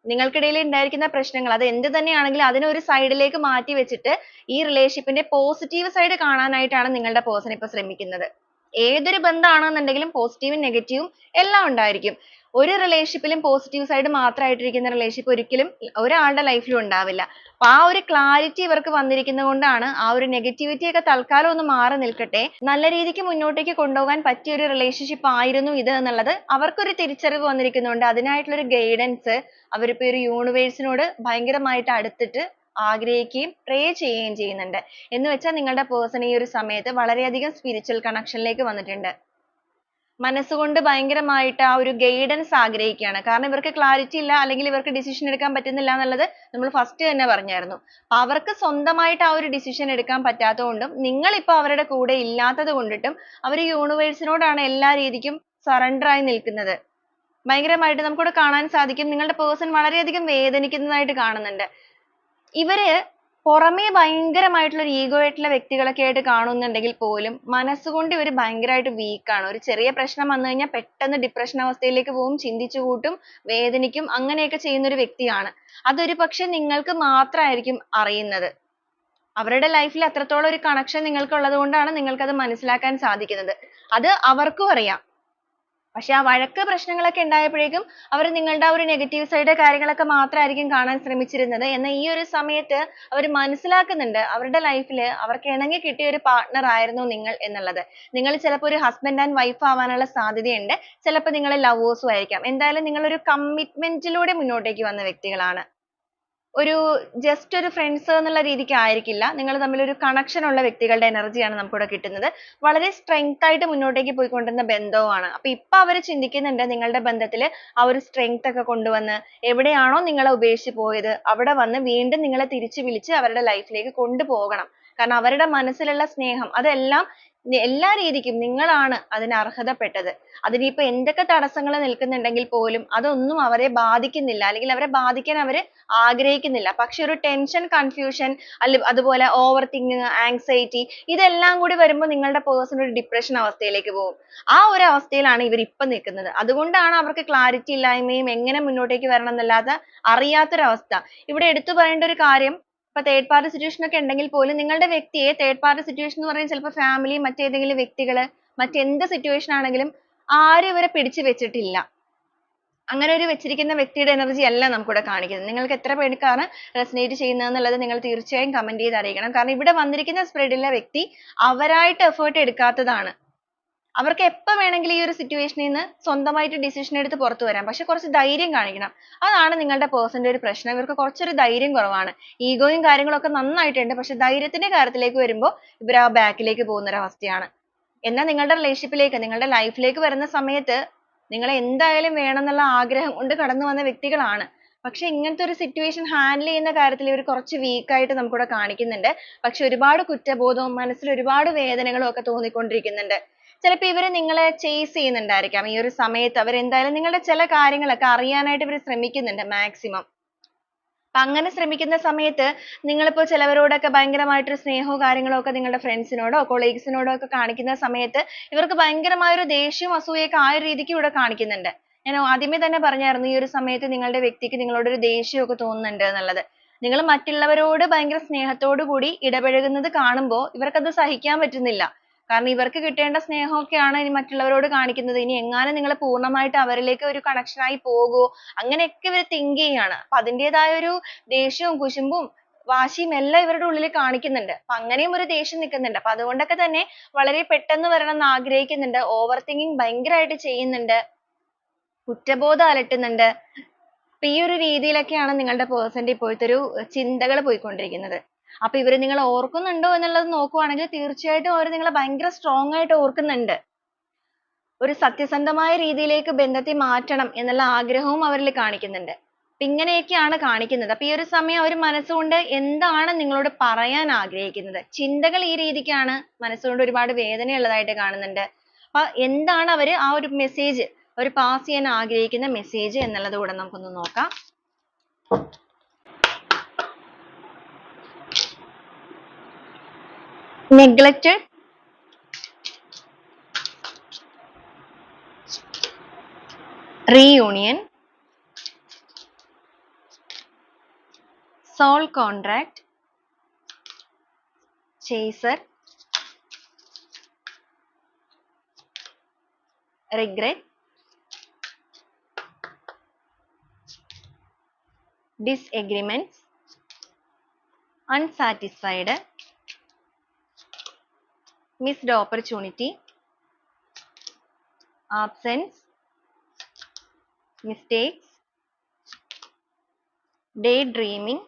നിങ്ങൾക്കിടയിൽ ഉണ്ടായിരിക്കുന്ന പ്രശ്നങ്ങൾ അത് എന്ത് തന്നെയാണെങ്കിലും അതിനെ ഒരു side ലേക്ക് മാറ്റി വെച്ചിട്ട് ഈ relationship ന്റെ positive side കാണാനായിട്ടാണ് നിങ്ങളുടെ person ഇപ്പോൾ ശ്രമിക്കുന്നത്. ഏതൊരു ബന്ധമാണെന്നുണ്ടെങ്കിലും positive ഉം negative ഉം എല്ലാം ഉണ്ടായിരിക്കും. ഒരു relationship ലും positive side മാത്രമായിട്ടിരിക്കുന്ന relationship ഒരിക്കലും ഒരാളുടെ life ലും ഉണ്ടാവില്ല. അപ്പൊ ആ ഒരു clarity ഇവർക്ക് വന്നിരിക്കുന്നത് കൊണ്ടാണ് ആ ഒരു negativity ഒക്കെ തൽക്കാലം ഒന്ന് മാറി നിൽക്കട്ടെ, നല്ല രീതിക്ക് മുന്നോട്ടേക്ക് കൊണ്ടുപോകാൻ പറ്റിയ ഒരു relationship ആയിരുന്നു ഇത് എന്നുള്ളത് അവർക്കൊരു തിരിച്ചറിവ് വന്നിരിക്കുന്നുണ്ട്. അതിനായിട്ടുള്ള ഒരു guidance അവരിപ്പോ ഒരു universe നോട് ഭയങ്കരമായിട്ട് അടുത്തിട്ട് ആഗ്രഹിക്കുകയും pray ചെയ്യുകയും ചെയ്യുന്നുണ്ട്. എന്ന് വെച്ചാൽ നിങ്ങളുടെ person ഈ ഒരു സമയത്ത് വളരെയധികം spiritual connection ലേക്ക് വന്നിട്ടുണ്ട്. മനസ്സുകൊണ്ട് ഭയങ്കരമായിട്ട് ആ ഒരു ഗൈഡൻസ് ആഗ്രഹിക്കുകയാണ്. കാരണം ഇവർക്ക് ക്ലാരിറ്റി ഇല്ല, അല്ലെങ്കിൽ ഇവർക്ക് ഡിസിഷൻ എടുക്കാൻ പറ്റുന്നില്ല എന്നുള്ളത് നമ്മൾ ഫസ്റ്റ് തന്നെ പറഞ്ഞായിരുന്നു. അവർക്ക് സ്വന്തമായിട്ട് ആ ഒരു ഡിസിഷൻ എടുക്കാൻ പറ്റാത്തതുകൊണ്ടും നിങ്ങൾ ഇപ്പോൾ അവരുടെ കൂടെ ഇല്ലാത്തത് കൊണ്ടിട്ടും അവർ യൂണിവേഴ്സിനോടാണ് എല്ലാ രീതിക്കും സറണ്ടർ ആയി നിൽക്കുന്നത്. ഭയങ്കരമായിട്ട് നമുക്കിവിടെ കാണാൻ സാധിക്കും, നിങ്ങളുടെ പേഴ്സൺ വളരെയധികം വേദനിക്കുന്നതായിട്ട് കാണുന്നുണ്ട്. ഇവര് പുറമേ ഭയങ്കരമായിട്ടുള്ള ഒരു ഈഗോ ആയിട്ടുള്ള വ്യക്തികളൊക്കെ ആയിട്ട് കാണുന്നുണ്ടെങ്കിൽ പോലും മനസ്സുകൊണ്ട് ഇവർ ഭയങ്കരമായിട്ട് weak ആണ്. ഒരു ചെറിയ പ്രശ്നം വന്നു കഴിഞ്ഞാൽ പെട്ടെന്ന് ഡിപ്രഷൻ അവസ്ഥയിലേക്ക് പോകും, ചിന്തിച്ചു കൂട്ടും, വേദനിക്കും, അങ്ങനെയൊക്കെ ചെയ്യുന്ന ഒരു വ്യക്തിയാണ്. അതൊരു പക്ഷെ നിങ്ങൾക്ക് മാത്രമായിരിക്കും അറിയുന്നത്. അവരുടെ ലൈഫിൽ അത്രത്തോളം ഒരു കണക്ഷൻ നിങ്ങൾക്ക് ഉള്ളത് കൊണ്ടാണ് നിങ്ങൾക്ക് അത് മനസ്സിലാക്കാൻ സാധിക്കുന്നത്. അത് അവർക്കും അറിയാം. പക്ഷെ ആ വഴക്ക് പ്രശ്നങ്ങളൊക്കെ ഉണ്ടായപ്പോഴേക്കും അവർ നിങ്ങളുടെ ആ ഒരു നെഗറ്റീവ് സൈഡ് കാര്യങ്ങളൊക്കെ മാത്രമായിരിക്കും കാണാൻ ശ്രമിച്ചിരുന്നത്. എന്നാൽ ഈ ഒരു സമയത്ത് അവർ മനസ്സിലാക്കുന്നുണ്ട് അവരുടെ ലൈഫിൽ അവർക്ക് ഇണങ്ങി കിട്ടിയ ഒരു പാർട്ട്ണർ ആയിരുന്നു നിങ്ങൾ എന്നുള്ളത്. നിങ്ങൾ ചിലപ്പോൾ ഒരു ഹസ്ബൻഡ് ആൻഡ് വൈഫ് ആവാനുള്ള സാധ്യതയുണ്ട്. ചിലപ്പോൾ നിങ്ങൾ ലവേഴ്സും ആയിരിക്കാം. എന്തായാലും നിങ്ങൾ ഒരു കമ്മിറ്റ്മെന്റിലൂടെ മുന്നോട്ടേക്ക് വന്ന വ്യക്തികളാണ്. ഒരു ജസ്റ്റ് ഒരു ഫ്രണ്ട്സ് എന്നുള്ള രീതിക്ക് ആയിരിക്കില്ല. നിങ്ങൾ തമ്മിൽ ഒരു കണക്ഷൻ ഉള്ള വ്യക്തികളുടെ എനർജിയാണ് നമുക്കിവിടെ കിട്ടുന്നത്. വളരെ സ്ട്രെങ്ത് ആയിട്ട് മുന്നോട്ടേക്ക് പോയിക്കൊണ്ടിരുന്ന ബന്ധവുമാണ്. അപ്പൊ ഇപ്പൊ അവർ ചിന്തിക്കുന്നുണ്ട് നിങ്ങളുടെ ബന്ധത്തിൽ ആ ഒരു സ്ട്രെങ്ത് ഒക്കെ കൊണ്ടുവന്ന് എവിടെയാണോ നിങ്ങളെ ഉപേക്ഷിച്ച് പോയത് അവിടെ വന്ന് വീണ്ടും നിങ്ങളെ തിരിച്ചു വിളിച്ച് അവരുടെ ലൈഫിലേക്ക് കൊണ്ടുപോകണം. കാരണം അവരുടെ മനസ്സിലുള്ള സ്നേഹം അതെല്ലാം എല്ലാ രീതിക്കും നിങ്ങളാണ് അതിന് അർഹതപ്പെട്ടത്. അതിനിപ്പോ എന്തൊക്കെ തടസ്സങ്ങൾ നിൽക്കുന്നുണ്ടെങ്കിൽ പോലും അതൊന്നും അവരെ ബാധിക്കുന്നില്ല, അല്ലെങ്കിൽ അവരെ ബാധിക്കാൻ അവര് ആഗ്രഹിക്കുന്നില്ല. പക്ഷെ ഒരു ടെൻഷൻ, കൺഫ്യൂഷൻ, അതുപോലെ ഓവർ തിങ്കിങ്, ആങ്സൈറ്റി ഇതെല്ലാം കൂടി വരുമ്പോൾ നിങ്ങളുടെ പേഴ്സൺ ഒരു ഡിപ്രഷൻ അവസ്ഥയിലേക്ക് പോകും. ആ ഒരു അവസ്ഥയിലാണ് ഇവർ ഇപ്പൊ നിൽക്കുന്നത്. അതുകൊണ്ടാണ് അവർക്ക് ക്ലാരിറ്റി ഇല്ലായ്മയും എങ്ങനെ മുന്നോട്ടേക്ക് വരണം എന്നല്ലാതെ അറിയാത്തൊരവസ്ഥ. ഇവിടെ എടുത്തു പറയേണ്ട ഒരു കാര്യം, ഇപ്പൊ തേർഡ് പാർട്ടി സിറ്റുവേഷൻ ഒക്കെ ഉണ്ടെങ്കിൽ പോലും നിങ്ങളുടെ വ്യക്തിയെ തേർഡ് പാർട്ടി സിറ്റുവേഷൻ എന്ന് പറയുന്നത് ചിലപ്പോൾ ഫാമിലി, മറ്റേതെങ്കിലും വ്യക്തികള്, മറ്റെന്ത് സിറ്റുവേഷൻ ആണെങ്കിലും ആരും ഇവരെ പിടിച്ചു വെച്ചിട്ടില്ല. അങ്ങനെ ഒരു വെച്ചിരിക്കുന്ന വ്യക്തിയുടെ എനർജി അല്ല നമുക്കിവിടെ കാണിക്കുന്നത്. നിങ്ങൾക്ക് എത്ര പേർക്കാണ് റെസനേറ്റ് ചെയ്യുന്നത് എന്നുള്ളത് നിങ്ങൾ തീർച്ചയായും കമന്റ് ചെയ്ത് അറിയിക്കണം. കാരണം ഇവിടെ വന്നിരിക്കുന്ന സ്പ്രെഡിലെ വ്യക്തി അവരായിട്ട് എഫേർട്ട് എടുക്കാത്തതാണ്. അവർക്ക് എപ്പോൾ വേണമെങ്കിലും ഈ ഒരു സിറ്റുവേഷനിൽ നിന്ന് സ്വന്തമായിട്ട് ഡിസിഷൻ എടുത്ത് പുറത്തു വരാം. പക്ഷെ കുറച്ച് ധൈര്യം കാണിക്കണം. അതാണ് നിങ്ങളുടെ പേഴ്സന്റെ ഒരു പ്രശ്നം. ഇവർക്ക് കുറച്ചൊരു ധൈര്യം കുറവാണ്. ഈഗോയും കാര്യങ്ങളൊക്കെ നന്നായിട്ടുണ്ട്. പക്ഷെ ധൈര്യത്തിന്റെ കാര്യത്തിലേക്ക് വരുമ്പോൾ ഇവർ ആ ബാക്കിലേക്ക് പോകുന്ന ഒരു അവസ്ഥയാണ്. എന്നാൽ നിങ്ങളുടെ റിലേഷൻഷിപ്പിലേക്ക്, നിങ്ങളുടെ ലൈഫിലേക്ക് വരുന്ന സമയത്ത് നിങ്ങളെ എന്തായാലും വേണം എന്നുള്ള ആഗ്രഹം കൊണ്ട് കടന്നു വന്ന വ്യക്തികളാണ്. പക്ഷെ ഇങ്ങനത്തെ ഒരു സിറ്റുവേഷൻ ഹാൻഡിൽ ചെയ്യുന്ന കാര്യത്തിൽ ഇവർ കുറച്ച് വീക്ക് ആയിട്ട് നമുക്കിവിടെ കാണിക്കുന്നുണ്ട്. പക്ഷെ ഒരുപാട് കുറ്റബോധവും മനസ്സിൽ ഒരുപാട് വേദനകളും ഒക്കെ തോന്നിക്കൊണ്ടിരിക്കുന്നുണ്ട്. ചിലപ്പോൾ ഇവർ നിങ്ങളെ ചേസ് ചെയ്യുന്നുണ്ടായിരിക്കാം. ഈ ഒരു സമയത്ത് അവർ എന്തായാലും നിങ്ങളുടെ ചില കാര്യങ്ങളൊക്കെ അറിയാനായിട്ട് ഇവർ ശ്രമിക്കുന്നുണ്ട് മാക്സിമം. അങ്ങനെ ശ്രമിക്കുന്ന സമയത്ത് നിങ്ങളിപ്പോൾ ചിലവരോടൊക്കെ ഭയങ്കരമായിട്ടൊരു സ്നേഹവും കാര്യങ്ങളും ഒക്കെ നിങ്ങളുടെ ഫ്രണ്ട്സിനോടോ കൊളീഗ്സിനോടോ ഒക്കെ കാണിക്കുന്ന സമയത്ത് ഇവർക്ക് ഭയങ്കരമായ ഒരു ദേഷ്യവും അസൂയയൊക്കെ ആ ഒരു രീതിക്ക് ഇവിടെ കാണിക്കുന്നുണ്ട്. ഞാൻ ആദ്യമേ തന്നെ പറഞ്ഞായിരുന്നു ഈ ഒരു സമയത്ത് നിങ്ങളുടെ വ്യക്തിക്ക് നിങ്ങളോട് ഒരു ദേഷ്യമൊക്കെ തോന്നുന്നുണ്ട് എന്നുള്ളത്. നിങ്ങൾ മറ്റുള്ളവരോട് ഭയങ്കര സ്നേഹത്തോടു കൂടി ഇടപഴകുന്നത് കാണുമ്പോൾ ഇവർക്കത് സഹിക്കാൻ പറ്റുന്നില്ല. കാരണം ഇവർക്ക് കിട്ടേണ്ട സ്നേഹമൊക്കെയാണ് ഇനി മറ്റുള്ളവരോട് കാണിക്കുന്നത്. ഇനി എങ്ങാനും നിങ്ങൾ പൂർണ്ണമായിട്ട് അവരിലേക്ക് ഒരു connection ആയി പോകുമോ അങ്ങനെയൊക്കെ ഇവർ think ചെയ്യാണ്. അപ്പൊ അതിന്റേതായ ഒരു ദേഷ്യവും കുശുമ്പും വാശിയും എല്ലാം ഇവരുടെ ഉള്ളിൽ കാണിക്കുന്നുണ്ട്. അപ്പൊ അങ്ങനെയും ഒരു ദേഷ്യം നിൽക്കുന്നുണ്ട്. അപ്പൊ അതുകൊണ്ടൊക്കെ തന്നെ വളരെ പെട്ടെന്ന് വരണം എന്ന് ആഗ്രഹിക്കുന്നുണ്ട്. ഓവർ തിങ്കിങ് ഭയങ്കരമായിട്ട് ചെയ്യുന്നുണ്ട്. കുറ്റബോധം അലട്ടുന്നുണ്ട്. അപ്പൊ ഈ ഒരു രീതിയിലൊക്കെയാണ് നിങ്ങളുടെ പേഴ്സന്റെ ഇപ്പോഴത്തെ ഒരു ചിന്തകൾ പോയിക്കൊണ്ടിരിക്കുന്നത്. അപ്പൊ ഇവര് നിങ്ങളെ ഓർക്കുന്നുണ്ടോ എന്നുള്ളത് നോക്കുവാണെങ്കിൽ തീർച്ചയായിട്ടും അവർ നിങ്ങളെ ഭയങ്കര സ്ട്രോങ് ആയിട്ട് ഓർക്കുന്നുണ്ട്. ഒരു സത്യസന്ധമായ രീതിയിലേക്ക് ബന്ധത്തെ മാറ്റണം എന്നുള്ള ആഗ്രഹവും അവരിൽ കാണിക്കുന്നുണ്ട്. അപ്പൊ ഇങ്ങനെയൊക്കെയാണ് കാണിക്കുന്നത്. അപ്പൊ ഈ ഒരു സമയം അവർ മനസ്സുകൊണ്ട് എന്താണ് നിങ്ങളോട് പറയാൻ ആഗ്രഹിക്കുന്നത്? ചിന്തകൾ ഈ രീതിക്കാണ്. മനസ്സുകൊണ്ട് ഒരുപാട് വേദനയുള്ളതായിട്ട് കാണുന്നുണ്ട്. അപ്പൊ എന്താണ് അവര് ആ ഒരു മെസ്സേജ് അവർ പാസ് ചെയ്യാൻ ആഗ്രഹിക്കുന്ന മെസ്സേജ് എന്നുള്ളത് കൂടെ നമുക്കൊന്ന് നോക്കാം. neglected, reunion, soul contract, chaser, regret, disagreements, unsatisfied, missed opportunity, absence, mistakes, daydreaming,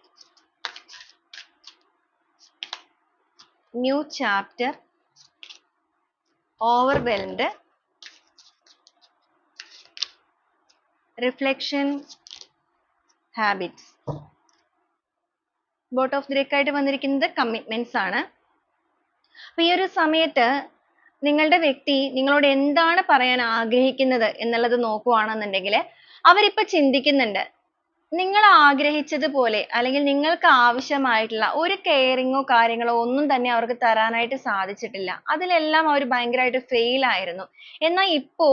new chapter, overwhelmed, reflection, habits. Boat of the deck ആയിട്ട് വന്നിരിക്കുന്നത് കമ്മിറ്റ്മെന്റ്സ് ആണ്. അപ്പൊ ഈ ഒരു സമയത്ത് നിങ്ങളുടെ വ്യക്തി നിങ്ങളോട് എന്താണ് പറയാൻ ആഗ്രഹിക്കുന്നത് എന്നുള്ളത് നോക്കുവാണെന്നുണ്ടെങ്കിൽ അവരിപ്പോ ചിന്തിക്കുന്നുണ്ട് നിങ്ങൾ ആഗ്രഹിച്ചതുപോലെ അല്ലെങ്കിൽ നിങ്ങൾക്ക് ആവശ്യമായിട്ടുള്ള ഒരു കെയറിങ്ങോ കാര്യങ്ങളോ ഒന്നും തന്നെ അവർക്ക് തരാനായിട്ട് സാധിച്ചിട്ടില്ല. അതിലെല്ലാം അവർ ഭയങ്കരമായിട്ട് ഫെയിൽ ആയിരുന്നു. എന്നാൽ ഇപ്പോ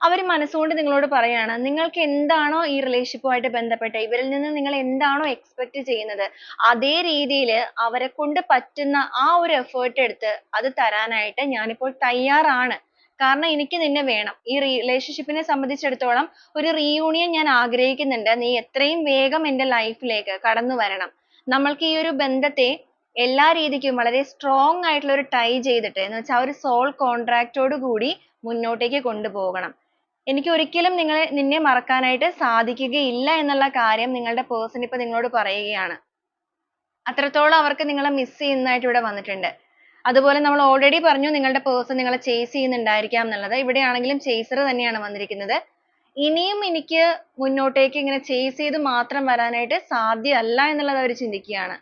അവർ മനസ്സുകൊണ്ട് നിങ്ങളോട് പറയാണ് നിങ്ങൾക്ക് എന്താണോ ഈ റിലേഷൻഷിപ്പുമായിട്ട് ബന്ധപ്പെട്ട് ഇവരിൽ നിന്ന് നിങ്ങൾ എന്താണോ എക്സ്പെക്ട് ചെയ്യുന്നത് അതേ രീതിയിൽ അവരെ കൊണ്ട് പറ്റുന്ന ആ ഒരു എഫേർട്ട് എടുത്ത് അത് തരാനായിട്ട് ഞാനിപ്പോൾ തയ്യാറാണ്. കാരണം എനിക്ക് നിന്നെ വേണം. ഈ റിലേഷൻഷിപ്പിനെ സംബന്ധിച്ചിടത്തോളം ഒരു റീയൂണിയൻ ഞാൻ ആഗ്രഹിക്കുന്നുണ്ട്. നീ എത്രയും വേഗം എൻ്റെ ലൈഫിലേക്ക് കടന്നു വരണം. നമ്മൾക്ക് ഈ ഒരു ബന്ധത്തെ എല്ലാ രീതിക്കും വളരെ സ്ട്രോങ് ആയിട്ടുള്ള ഒരു ടൈ ചെയ്തിട്ട് എന്ന് വെച്ചാൽ ഒരു സോൾ കോൺട്രാക്റ്റോട് കൂടി മുന്നോട്ടേക്ക് കൊണ്ടുപോകണം. എനിക്ക് ഒരിക്കലും നിന്നെ മറക്കാനായിട്ട് സാധിക്കുകയില്ല എന്നുള്ള കാര്യം നിങ്ങളുടെ പേഴ്സൺ ഇപ്പൊ നിങ്ങളോട് പറയുകയാണ്. അത്രത്തോളം അവർക്ക് നിങ്ങളെ മിസ് ചെയ്യുന്നതായിട്ട് ഇവിടെ വന്നിട്ടുണ്ട്. അതുപോലെ നമ്മൾ ഓൾറെഡി പറഞ്ഞു നിങ്ങളുടെ പേഴ്സൺ നിങ്ങളെ ചേസ് ചെയ്യുന്നുണ്ടായിരിക്കാം എന്നുള്ളത്. ഇവിടെയാണെങ്കിലും ചേസർ തന്നെയാണ് വന്നിരിക്കുന്നത്. ഇനിയും എനിക്ക് മുന്നോട്ടേക്ക് ഇങ്ങനെ ചേസ് ചെയ്ത് മാത്രം വരാനായിട്ട് സാധ്യമല്ല എന്നുള്ളത് അവർ ചിന്തിക്കുകയാണ്.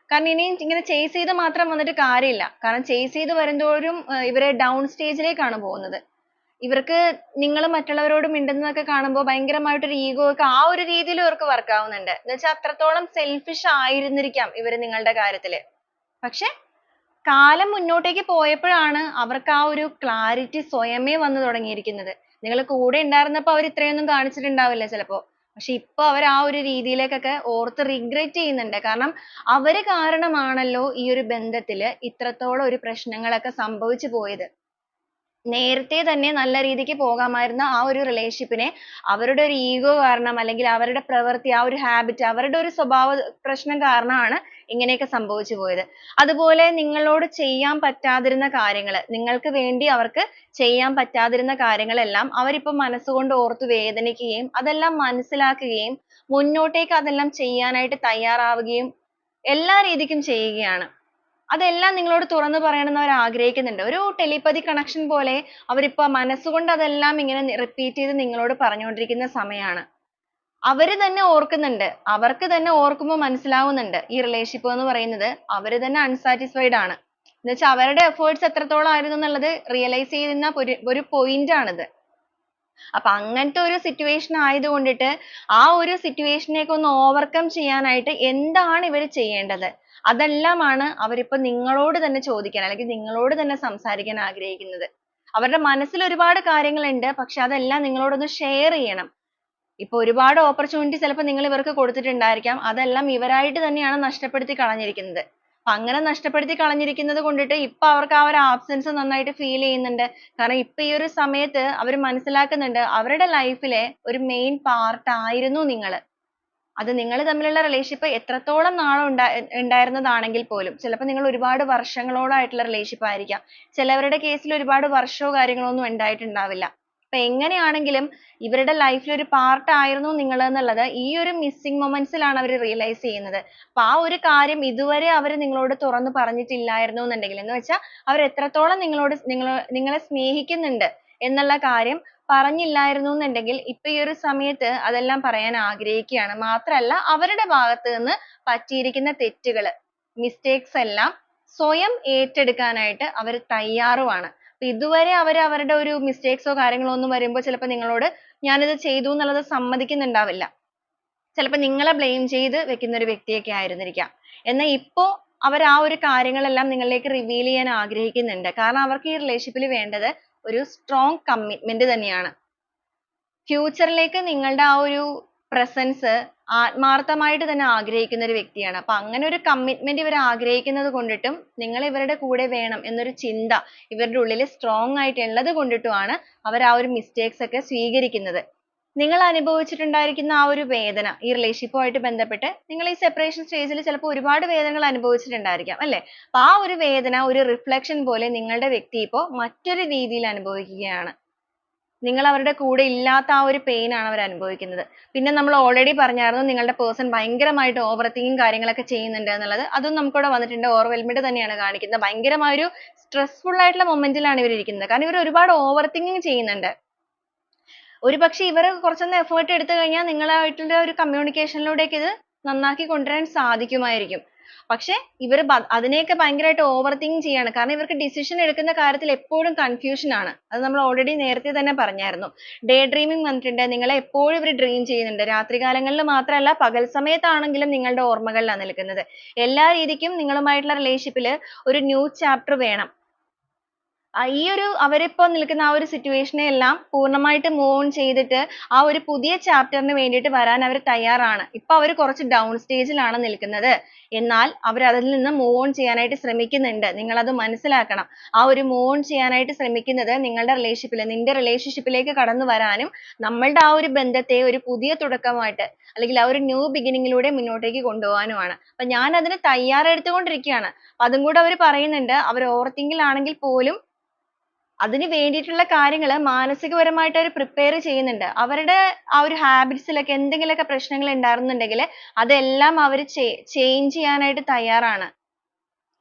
കാരണം ഇനിയും ഇങ്ങനെ ചേസ് ചെയ്ത് മാത്രം വന്നിട്ട് കാര്യമില്ല. കാരണം ചേസ് ചെയ്ത് വരുന്തോറും ഇവരെ ഡൗൺ സ്റ്റേജിലേക്കാണ് പോകുന്നത്. ഇവർക്ക് നിങ്ങൾ മറ്റുള്ളവരോട് മിണ്ടുന്നതൊക്കെ കാണുമ്പോൾ ഭയങ്കരമായിട്ടൊരു ഈഗോ ഒക്കെ ആ ഒരു രീതിയിൽ ഇവർക്ക് വർക്ക് ആവുന്നുണ്ട്. എന്ന് വെച്ചാൽ അത്രത്തോളം സെൽഫിഷ് ആയിരുന്നിരിക്കാം ഇവർ നിങ്ങളുടെ കാര്യത്തില്. പക്ഷെ കാലം മുന്നോട്ടേക്ക് പോയപ്പോഴാണ് അവർക്ക് ആ ഒരു ക്ലാരിറ്റി സ്വയമേ വന്നു തുടങ്ങിയിരിക്കുന്നത്. നിങ്ങൾ കൂടെ ഉണ്ടായിരുന്നപ്പോൾ അവർ ഇത്രയൊന്നും കാണിച്ചിട്ടുണ്ടാവില്ല ചിലപ്പോൾ. പക്ഷെ ഇപ്പൊ അവർ ആ ഒരു രീതിയിലേക്കൊക്കെ ഓർത്ത് റിഗ്രറ്റ് ചെയ്യുന്നുണ്ട്. കാരണം അവര് കാരണമാണല്ലോ ഈ ഒരു ബന്ധത്തിൽ ഇത്രത്തോളം ഒരു പ്രശ്നങ്ങളൊക്കെ സംഭവിച്ചു പോയത്. നേരത്തെ തന്നെ നല്ല രീതിക്ക് പോകാമായിരുന്ന ആ ഒരു റിലേഷൻഷിപ്പിനെ അവരുടെ ഒരു ഈഗോ കാരണം അല്ലെങ്കിൽ അവരുടെ പ്രവൃത്തി ആ ഒരു ഹാബിറ്റ് അവരുടെ ഒരു സ്വഭാവ പ്രശ്നം കാരണമാണ് ഇങ്ങനെയൊക്കെ സംഭവിച്ചു പോയത്. അതുപോലെ നിങ്ങളോട് ചെയ്യാൻ പറ്റാതിരുന്ന കാര്യങ്ങൾ നിങ്ങൾക്ക് വേണ്ടി അവർക്ക് ചെയ്യാൻ പറ്റാതിരുന്ന കാര്യങ്ങളെല്ലാം അവരിപ്പോൾ മനസ്സുകൊണ്ട് ഓർത്ത് വേദനിക്കുകയും അതെല്ലാം മനസ്സിലാക്കുകയും മുന്നോട്ടേക്ക് അതെല്ലാം ചെയ്യാനായിട്ട് തയ്യാറാവുകയും എല്ലാ രീതിക്കും ചെയ്യുകയാണ്. അതെല്ലാം നിങ്ങളോട് തുറന്നു പറയണമെന്ന് അവർ ആഗ്രഹിക്കുന്നുണ്ട്. ഒരു ടെലിപ്പതി കണക്ഷൻ പോലെ അവരിപ്പോ മനസ്സുകൊണ്ട് അതെല്ലാം ഇങ്ങനെ റിപ്പീറ്റ് ചെയ്ത് നിങ്ങളോട് പറഞ്ഞുകൊണ്ടിരിക്കുന്ന സമയമാണ്. അവര് തന്നെ ഓർക്കുന്നുണ്ട്. അവർക്ക് തന്നെ ഓർക്കുമ്പോൾ മനസ്സിലാവുന്നുണ്ട് ഈ റിലേഷൻഷിപ്പ് എന്ന് പറയുന്നത് അവര് തന്നെ unsatisfied ആണ്. എന്നുവെച്ചാൽ അവരുടെ efforts എത്രത്തോളം ആയിരുന്നു എന്നുള്ളത് realize ചെയ്യുന്ന ഒരു point ആണിത്. അപ്പൊ അങ്ങനത്തെ ഒരു situation ആയതുകൊണ്ടിട്ട് ആ ഒരു situation നെയൊക്കെ ഒന്ന് overcome ചെയ്യാനായിട്ട് എന്താണ് ഇവര് ചെയ്യേണ്ടത്? അതെല്ലാമാണ് അവരിപ്പോ നിങ്ങളോട് തന്നെ ചോദിക്കാൻ അല്ലെങ്കിൽ നിങ്ങളോട് തന്നെ സംസാരിക്കാൻ ആഗ്രഹിക്കുന്നത്. അവരുടെ മനസ്സിൽ ഒരുപാട് കാര്യങ്ങളുണ്ട്. പക്ഷെ അതെല്ലാം നിങ്ങളോടൊന്ന് share ചെയ്യണം. ഇപ്പൊ ഒരുപാട് opportunity ചിലപ്പോൾ നിങ്ങൾ ഇവർക്ക് കൊടുത്തിട്ടുണ്ടായിരിക്കാം. അതെല്ലാം ഇവരായിട്ട് തന്നെയാണ് നഷ്ടപ്പെടുത്തി കളഞ്ഞിരിക്കുന്നത്. അപ്പൊ അങ്ങനെ നഷ്ടപ്പെടുത്തി കളഞ്ഞിരിക്കുന്നത് കൊണ്ടിട്ട് ഇപ്പൊ അവർക്ക് ആ ഒരു absence നന്നായിട്ട് feel ചെയ്യുന്നുണ്ട്. കാരണം ഇപ്പൊ ഈ ഒരു സമയത്ത് അവർ മനസ്സിലാക്കുന്നുണ്ട് അവരുടെ life ലെ ഒരു main part ആയിരുന്നു നിങ്ങള്. അത് നിങ്ങൾ തമ്മിലുള്ള relationship എത്രത്തോളം നാൾ ഉണ്ടായിരുന്നതാണെങ്കിൽ പോലും ചിലപ്പോൾ നിങ്ങൾ ഒരുപാട് വർഷങ്ങളോളായിട്ടുള്ള relationship ആയിരിക്കാം. ചിലവരുടെ case ൽ ഒരുപാട് വർഷമോ കാര്യങ്ങളോ ഒന്നും ഉണ്ടായിട്ടുണ്ടാവില്ല. അപ്പൊ എങ്ങനെയാണെങ്കിലും ഇവരുടെ life ൽ ഒരു part ആയിരുന്നു നിങ്ങൾ എന്നുള്ളത് ഈ ഒരു missing moments ലാണ് അവർ realize ചെയ്യുന്നത്. അപ്പൊ ആ ഒരു കാര്യം ഇതുവരെ അവർ നിങ്ങളോട് തുറന്നു പറഞ്ഞിട്ടില്ലായിരുന്നു എന്നുണ്ടെങ്കിൽ എന്ന് വെച്ചാൽ അവർ എത്രത്തോളം നിങ്ങളെ സ്നേഹിക്കുന്നുണ്ട് എന്നുള്ള കാര്യം പറഞ്ഞില്ലായിരുന്നു എന്നുണ്ടെങ്കിൽ ഇപ്പൊ ഈ ഒരു സമയത്ത് അതെല്ലാം പറയാൻ ആഗ്രഹിക്കുകയാണ്. മാത്രമല്ല അവരുടെ ഭാഗത്ത് നിന്ന് പറ്റിയിരിക്കുന്ന തെറ്റുകൾ mistakes എല്ലാം സ്വയം ഏറ്റെടുക്കാനായിട്ട് അവർ തയ്യാറുമാണ്. അപ്പൊ ഇതുവരെ അവർ അവരുടെ ഒരു mistakes ഓ കാര്യങ്ങളോ ഒന്നും വരുമ്പോൾ ചിലപ്പോൾ നിങ്ങളോട് ഞാനിത് ചെയ്തു എന്നുള്ളത് സമ്മതിക്കുന്നുണ്ടാവില്ല. ചിലപ്പോൾ നിങ്ങളെ blame ചെയ്ത് വെക്കുന്ന ഒരു വ്യക്തിയൊക്കെ ആയിരുന്നിരിക്കാം. എന്നാൽ ഇപ്പോ അവർ ആ ഒരു കാര്യങ്ങളെല്ലാം നിങ്ങളിലേക്ക് reveal ചെയ്യാൻ ആഗ്രഹിക്കുന്നുണ്ട്. കാരണം അവർക്ക് ഈ relationship ൽ വേണ്ടത് ഒരു strong commitment തന്നെയാണ്. future ലേക്ക് നിങ്ങളുടെ ആ ഒരു presence ആത്മാർത്ഥമായിട്ട് തന്നെ ആഗ്രഹിക്കുന്ന ഒരു വ്യക്തിയാണ്. അപ്പൊ അങ്ങനെ ഒരു commitment ഇവർ ആഗ്രഹിക്കുന്നത് കൊണ്ടിട്ടും നിങ്ങൾ ഇവരുടെ കൂടെ വേണം എന്നൊരു ചിന്ത ഇവരുടെ ഉള്ളിൽ strong ആയിട്ട് ഉള്ളത് കൊണ്ടിട്ടുമാണ് അവർ ആ ഒരു mistakes ഒക്കെ സ്വീകരിക്കുന്നത്. നിങ്ങൾ അനുഭവിച്ചിട്ടുണ്ടായിരിക്കുന്ന ആ ഒരു വേദന ഈ relationship ആയിട്ട് ബന്ധപ്പെട്ട് നിങ്ങൾ ഈ separation stage ൽ ചിലപ്പോൾ ഒരുപാട് വേദനകൾ അനുഭവിച്ചിട്ടുണ്ടായിരിക്കാം അല്ലേ? അപ്പൊ ആ ഒരു വേദന ഒരു reflection പോലെ നിങ്ങളുടെ വ്യക്തി ഇപ്പോൾ മറ്റൊരു രീതിയിൽ അനുഭവിക്കുകയാണ്. നിങ്ങൾ അവരുടെ കൂടെ ഇല്ലാത്ത ആ ഒരു pain ആണ് അവർ അനുഭവിക്കുന്നത്. പിന്നെ നമ്മൾ already പറഞ്ഞായിരുന്നു നിങ്ങളുടെ person ഭയങ്കരമായിട്ട് overthinking കാര്യങ്ങളൊക്കെ ചെയ്യുന്നുണ്ട് എന്നുള്ളത്. അതും നമുക്കിവിടെ വന്നിട്ടുണ്ട്. overwhelmed തന്നെയാണ് കാണിക്കുന്നത്. ഭയങ്കരമായ ഒരു stressful ആയിട്ടുള്ള moment ലാണ് ഇവർ ഇരിക്കുന്നത്. കാരണം ഇവർ ഒരുപാട് overthinking ചെയ്യുന്നുണ്ട്. ഒരുപക്ഷെ ഇവർ കുറച്ചൊന്ന് effort എടുത്തു കഴിഞ്ഞാൽ നിങ്ങളായിട്ടുള്ള ഒരു communication ലൂടെയൊക്കെ ഇത് നന്നാക്കി കൊണ്ടുവരാൻ സാധിക്കുമായിരിക്കും. പക്ഷെ ഇവർ അതിനെയൊക്കെ ഭയങ്കരമായിട്ട് overthink ചെയ്യാണ്. കാരണം ഇവർക്ക് decision എടുക്കുന്ന കാര്യത്തിൽ എപ്പോഴും confusion ആണ്. അത് നമ്മൾ already നേരത്തെ തന്നെ പറഞ്ഞായിരുന്നു. day dreaming വന്നിട്ടുണ്ട്. നിങ്ങളെ എപ്പോഴും ഇവർ dream ചെയ്യുന്നുണ്ട്. രാത്രികാലങ്ങളിൽ മാത്രമല്ല പകൽ സമയത്താണെങ്കിലും നിങ്ങളുടെ ഓർമ്മകളിലാണ് നിൽക്കുന്നത്. എല്ലാ രീതിക്കും നിങ്ങളുമായിട്ടുള്ള relationship ൽ ഒരു new chapter വേണം. ഈ ഒരു അവരിപ്പോ നിൽക്കുന്ന ആ ഒരു situation നെ എല്ലാം പൂർണ്ണമായിട്ട് move on ചെയ്തിട്ട് ആ ഒരു പുതിയ chapter ന് വേണ്ടിയിട്ട് വരാൻ അവർ തയ്യാറാണ്. ഇപ്പൊ അവർ കുറച്ച് down stage ലാണ് നിൽക്കുന്നത്. എന്നാൽ അവർ അതിൽ നിന്ന് move on ചെയ്യാനായിട്ട് ശ്രമിക്കുന്നുണ്ട്. നിങ്ങൾ അത് മനസ്സിലാക്കണം. ആ ഒരു move on ചെയ്യാനായിട്ട് ശ്രമിക്കുന്നത് നിങ്ങളുടെ relationship ൽ നിന്റെ relationship ലേക്ക് കടന്നു വരാനും നമ്മളുടെ ആ ഒരു ബന്ധത്തെ ഒരു പുതിയ തുടക്കമായിട്ട് അല്ലെങ്കിൽ ആ ഒരു new beginning ലൂടെ മുന്നോട്ടേക്ക് കൊണ്ടുപോകാനുമാണ്. അപ്പൊ ഞാൻ അതിന് തയ്യാറെടുത്തുകൊണ്ടിരിക്കുകയാണ്. അതും കൂടെ അവർ പറയുന്നുണ്ട്. അവർ overthink ൽ ആണെങ്കിൽ പോലും അതിന് വേണ്ടിയിട്ടുള്ള കാര്യങ്ങൾ മാനസികപരമായിട്ട് അവർ prepare ചെയ്യുന്നുണ്ട്. അവരുടെ ആ ഒരു habits ലൊക്കെ എന്തെങ്കിലുമൊക്കെ പ്രശ്നങ്ങൾ ഉണ്ടായിരുന്നുണ്ടെങ്കിൽ അതെല്ലാം അവർ change ചെയ്യാനായിട്ട് തയ്യാറാണ്.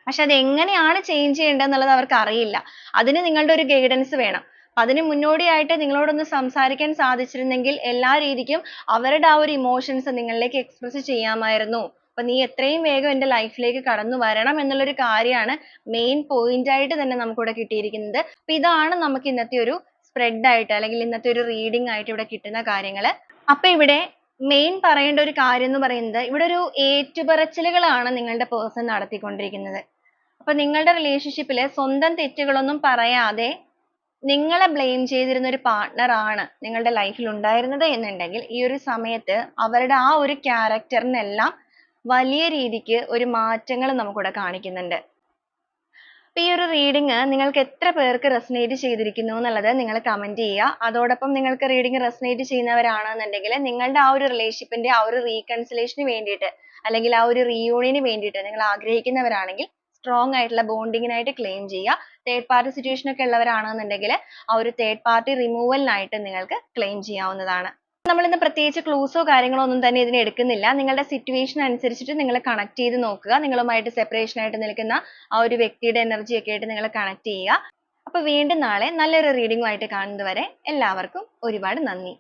പക്ഷെ അത് എങ്ങനെയാണ് change ചെയ്യേണ്ടത് എന്നുള്ളത് അവർക്ക് അറിയില്ല. അതിന് നിങ്ങളുടെ ഒരു guidance വേണം. അതിന് മുന്നോടിയായിട്ട് നിങ്ങളോടൊന്ന് സംസാരിക്കാൻ സാധിച്ചിരുന്നെങ്കിൽ എല്ലാ രീതിക്കും അവരുടെ ആ ഒരു emotions നിങ്ങളിലേക്ക് express ചെയ്യാമായിരുന്നു. അപ്പൊ നീ എത്രയും വേഗം എൻ്റെ life ലേക്ക് കടന്നു വരണം എന്നുള്ള ഒരു കാര്യമാണ് main point ആയിട്ട് തന്നെ നമുക്ക് ഇവിടെ കിട്ടിയിരിക്കുന്നത്. അപ്പൊ ഇതാണ് നമുക്ക് ഇന്നത്തെ ഒരു spread ആയിട്ട് അല്ലെങ്കിൽ ഇന്നത്തെ ഒരു reading ആയിട്ട് ഇവിടെ കിട്ടുന്ന കാര്യങ്ങൾ. അപ്പൊ ഇവിടെ main പറയേണ്ട ഒരു കാര്യം എന്ന് പറയുന്നത് ഇവിടെ ഒരു ഏറ്റുപറച്ചിലുകളാണ് നിങ്ങളുടെ person നടത്തിക്കൊണ്ടിരിക്കുന്നത്. അപ്പൊ നിങ്ങളുടെ relationship ൽ സ്വന്തം തെറ്റുകളൊന്നും പറയാതെ നിങ്ങളെ blame ചെയ്തിരുന്ന ഒരു partner ആണ് നിങ്ങളുടെ life ൽ ഉണ്ടായിരുന്നത് എന്നുണ്ടെങ്കിൽ ഈ ഒരു സമയത്ത് അവരുടെ ആ ഒരു character നെല്ലാം വലിയ രീതിക്ക് ഒരു മാറ്റങ്ങൾ നമുക്കിവിടെ കാണിക്കുന്നുണ്ട്. അപ്പൊ ഈ ഒരു reading നിങ്ങൾക്ക് എത്ര പേർക്ക് resonate ചെയ്തിരിക്കുന്നു എന്നുള്ളത് നിങ്ങൾ comment ചെയ്യുക. അതോടൊപ്പം നിങ്ങൾക്ക് reading resonate ചെയ്യുന്നവരാണെന്നുണ്ടെങ്കിൽ നിങ്ങളുടെ ആ ഒരു relationship ന്റെ ആ ഒരു reconciliation ന് വേണ്ടിയിട്ട് അല്ലെങ്കിൽ ആ ഒരു reunion ന് വേണ്ടിയിട്ട് നിങ്ങൾ ആഗ്രഹിക്കുന്നവരാണെങ്കിൽ strong ആയിട്ടുള്ള bonding നായിട്ട് claim ചെയ്യുക. third party situation ഒക്കെ ഉള്ളവരാണെന്നുണ്ടെങ്കിൽ ആ ഒരു third party removal നായിട്ട് നിങ്ങൾക്ക് claim ചെയ്യാവുന്നതാണ്. നമ്മൾ ഇന്ന് പ്രത്യേകിച്ച് clues ഓ കാര്യങ്ങളോ ഒന്നും തന്നെ ഇതിന് എടുക്കുന്നില്ല. നിങ്ങളുടെ situation അനുസരിച്ചിട്ട് നിങ്ങൾ connect ചെയ്ത് നോക്കുക. നിങ്ങളുമായിട്ട് separation ആയിട്ട് നിൽക്കുന്ന ആ ഒരു വ്യക്തിയുടെ energy ഒക്കെ ആയിട്ട് നിങ്ങൾ connect ചെയ്യുക. അപ്പോൾ വീണ്ടും നാളെ നല്ലൊരു reading ആയിട്ട് കാണുന്നത് വരെ എല്ലാവർക്കും ഒരുപാട് നന്ദി.